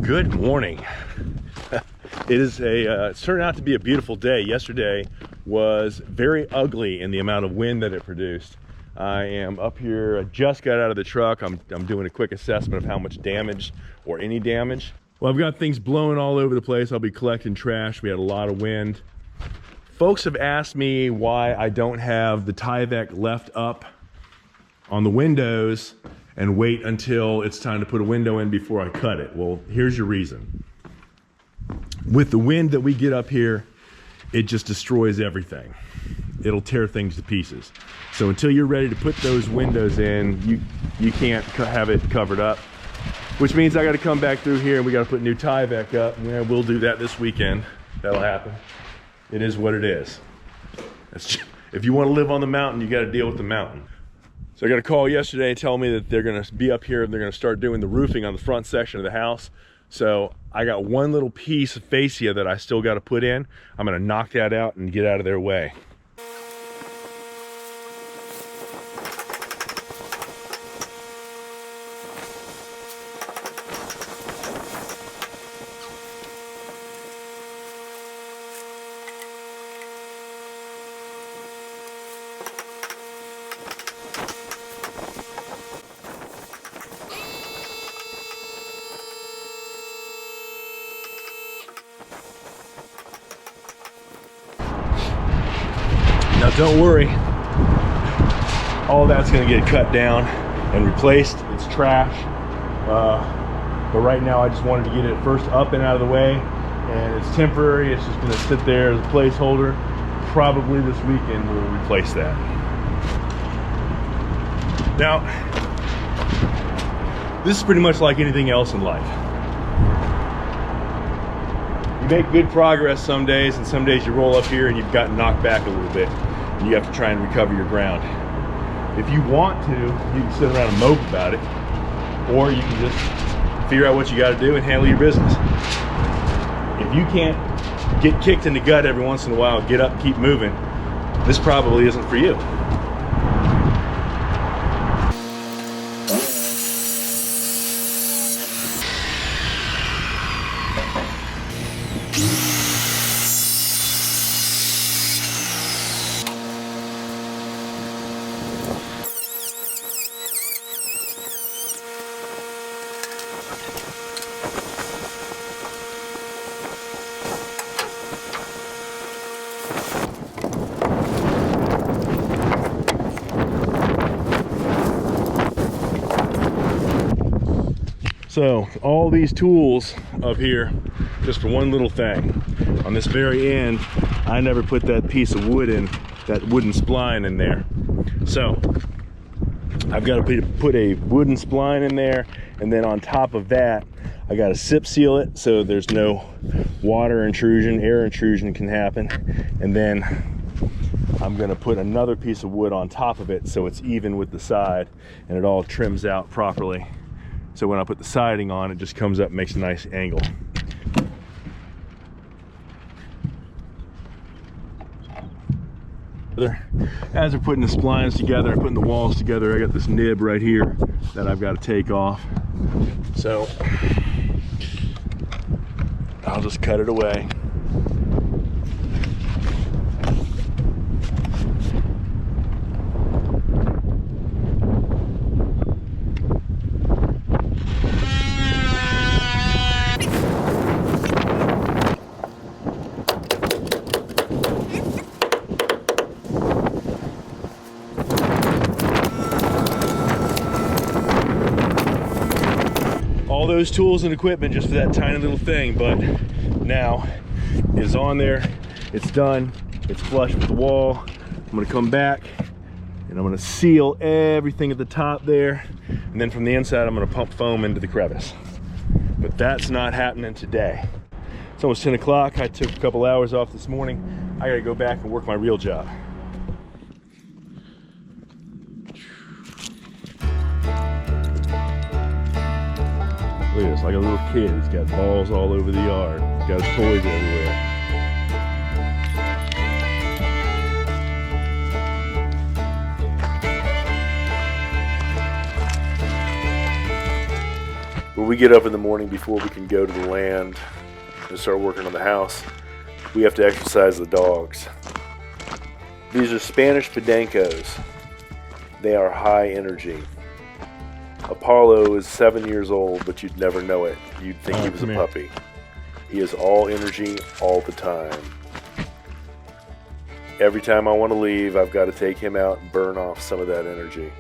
Good morning. It's turned out to be a beautiful day. Yesterday was very ugly in the amount of wind that it produced. I am up here, I just got out of the truck. I'm doing a quick assessment of how much damage or any damage. Well, I've got things blowing all over the place. I'll be collecting trash. We had a lot of wind. Folks have asked me why I don't have the Tyvek left up on the windows and wait until it's time to put a window in before I cut it. Well, here's your reason. With the wind that we get up here, it just destroys everything. It'll tear things to pieces. So until you're ready to put those windows in, you can't have it covered up, which means I got to come back through here and we got to put new Tyvek up. Yeah, we'll do that this weekend. That'll happen. It is what it is. If you want to live on the mountain, you got to deal with the mountain. So I got a call yesterday telling me that they're going to be up here and they're going to start doing the roofing on the front section of the house. So I got one little piece of fascia that I still got to put in. I'm going to knock that out and get out of their way. Now don't worry, all that's going to get cut down and replaced. It's trash, but right now I just wanted to get it first up and out of the way, and it's temporary. It's just going to sit there as a placeholder. Probably this weekend we'll replace that. Now, this is pretty much like anything else in life. You make good progress some days, and some days you roll up here and you've gotten knocked back a little bit. You have to try and recover your ground. If you want to, you can sit around and mope about it, or you can just figure out what you got to do and handle your business. If you can't get kicked in the gut every once in a while, get up and keep moving, this probably isn't for you. So all these tools up here just for one little thing. On this very end, I never put that piece of wood in, that wooden spline in there. So I've got to put a wooden spline in there, and then on top of that I got to sip seal it so there's no water intrusion, air intrusion can happen, and then I'm going to put another piece of wood on top of it so it's even with the side and it all trims out properly. So when I put the siding on, it just comes up and makes a nice angle. As we're putting the splines together and putting the walls together, I got this nib right here that I've got to take off. So I'll just cut it away. All those tools and equipment just for that tiny little thing, but now it's on there, it's done, it's flush with the wall. I'm gonna come back and I'm gonna seal everything at the top there, and then from the inside I'm gonna pump foam into the crevice. But that's not happening today. It's almost 10 o'clock. I took a couple hours off this morning. I gotta go back and work my real job. Look at this, like a little kid. He's got balls all over the yard. He's got his toys everywhere. But When we get up in the morning before we can go to the land and start working on the house, we have to exercise the dogs. These are Spanish Podencos. They are high energy. Apollo is 7 years old, but you'd never know it. You'd think he was a puppy. He is all energy all the time. Every time I want to leave, I've got to take him out and burn off some of that energy.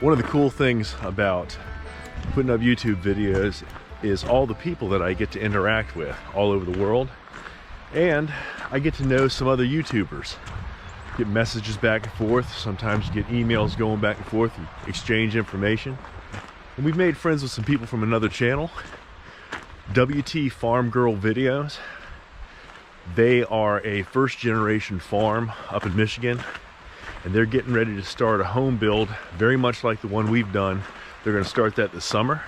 One of the cool things about putting up YouTube videos is all the people that I get to interact with all over the world, and I get to know some other YouTubers. Get messages back and forth, sometimes you get emails going back and forth, you exchange information. And we've made friends with some people from another channel, WT Farmgirl videos. They are a first generation farm up in Michigan, and they're getting ready to start a home build very much like the one we've done. They're going to start that this summer.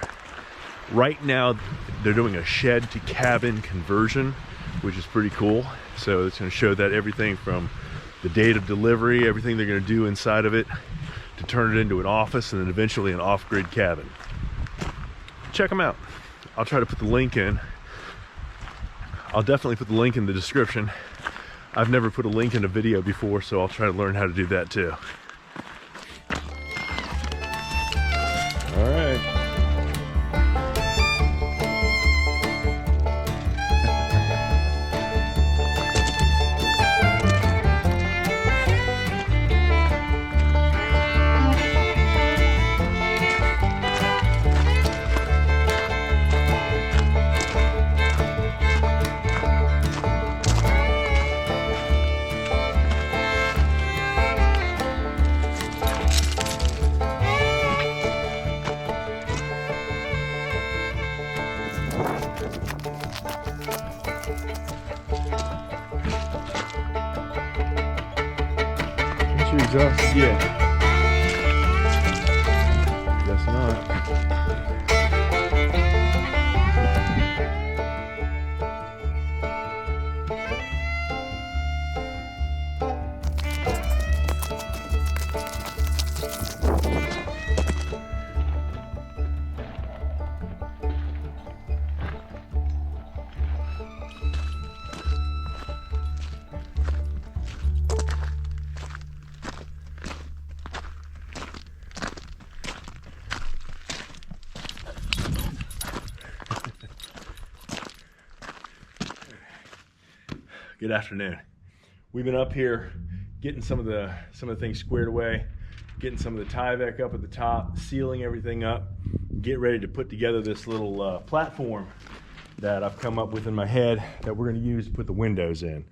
Right now they're doing a shed to cabin conversion, which is pretty cool. So it's going to show that everything from the date of delivery, everything they're going to do inside of it to turn it into an office and then eventually an off-grid cabin. Check them out. I'll try to put the link in. I'll definitely put the link in the description. I've never put a link in a video before, so I'll try to learn how to do that too. All right. Exhaust? Yeah. Guess not. Good afternoon. We've been up here getting some of the things squared away, getting some of the Tyvek up at the top, sealing everything up, get ready to put together this little platform that I've come up with in my head that we're going to use to put the windows in.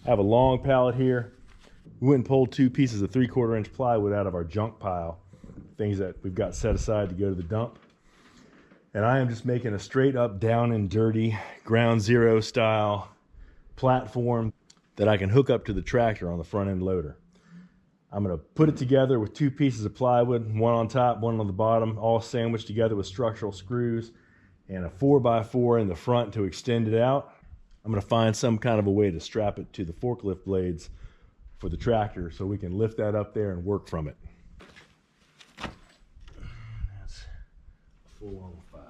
I have a long pallet here. We went and pulled 2 pieces of 3/4 inch plywood out of our junk pile, things that we've got set aside to go to the dump. And I am just making a straight up down and dirty ground zero style platform that I can hook up to the tractor on the front end loader. I'm going to put it together with 2 pieces of plywood, one on top, one on the bottom, all sandwiched together with structural screws, and a 4x4 in the front to extend it out. I'm going to find some kind of a way to strap it to the forklift blades for the tractor so we can lift that up there and work from it. That's a full on 5.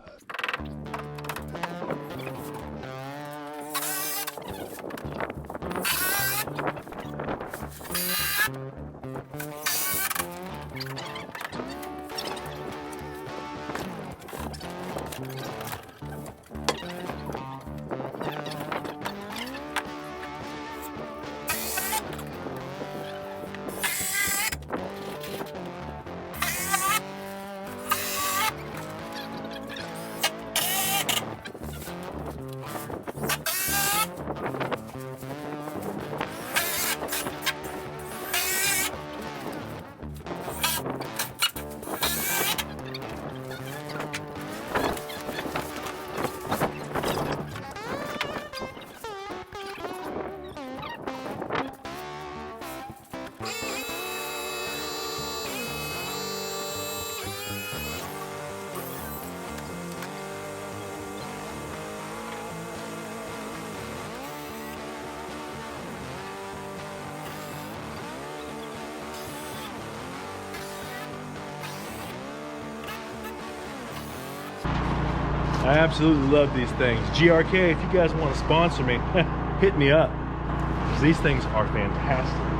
I absolutely love these things. GRK, if you guys want to sponsor me, hit me up. These things are fantastic.